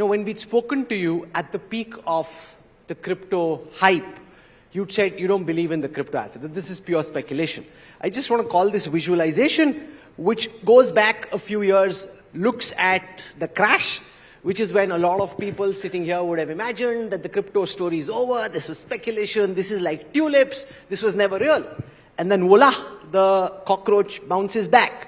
when we'd spoken to you at the peak of the crypto hype, you'd said you don't believe in the crypto asset, that this is pure speculation. I just want to call this visualization, which goes back a few years, looks at the crash, which is when a lot of people sitting here would have imagined that the crypto story is over, this was speculation, this is like tulips, this was never real. And then voila, the cockroach bounces back.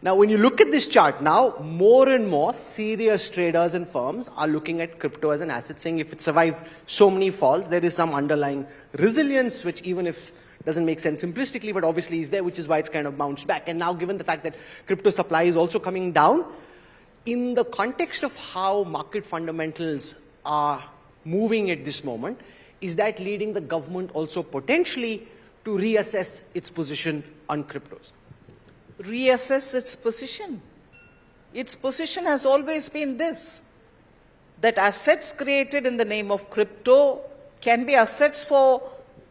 Now, when you look at this chart now, more and more serious traders and firms are looking at crypto as an asset, saying if it survived so many falls, there is some underlying resilience, which even if doesn't make sense simplistically, but obviously is there, which is why it's kind of bounced back. And now, given the fact that crypto supply is also coming down, in the context of how market fundamentals are moving at this moment, is that leading the government also potentially to reassess its position on cryptos? Reassess its position. Its position has always been this, that assets created in the name of crypto can be assets for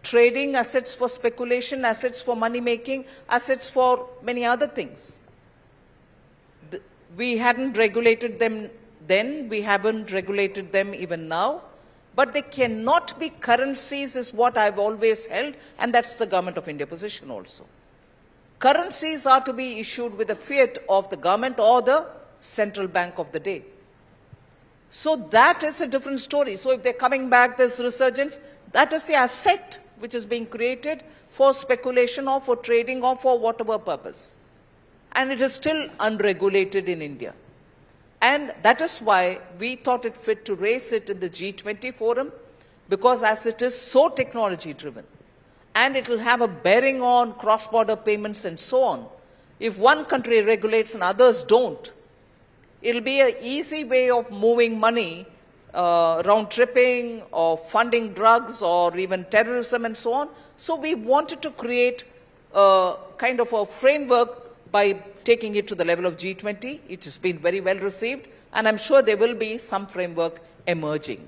trading, assets for speculation, assets for money making, assets for many other things. We hadn't regulated them then, we haven't regulated them even now, but they cannot be currencies is what I've always held, and that's the Government of India position also. Currencies are to be issued with the fiat of the government or the central bank of the day. So that is a different story. So if they're coming back, there's resurgence, that is the asset which is being created for speculation or for trading or for whatever purpose. And it is still unregulated in India. And that is why we thought it fit to raise it in the G20 forum, because as it is so technology driven, and it will have a bearing on cross-border payments and so on. If one country regulates and others don't, it will be an easy way of moving money, round-tripping or funding drugs or even terrorism and so on. So we wanted to create a kind of a framework by taking it to the level of G20. It has been very well received, and I'm sure there will be some framework emerging.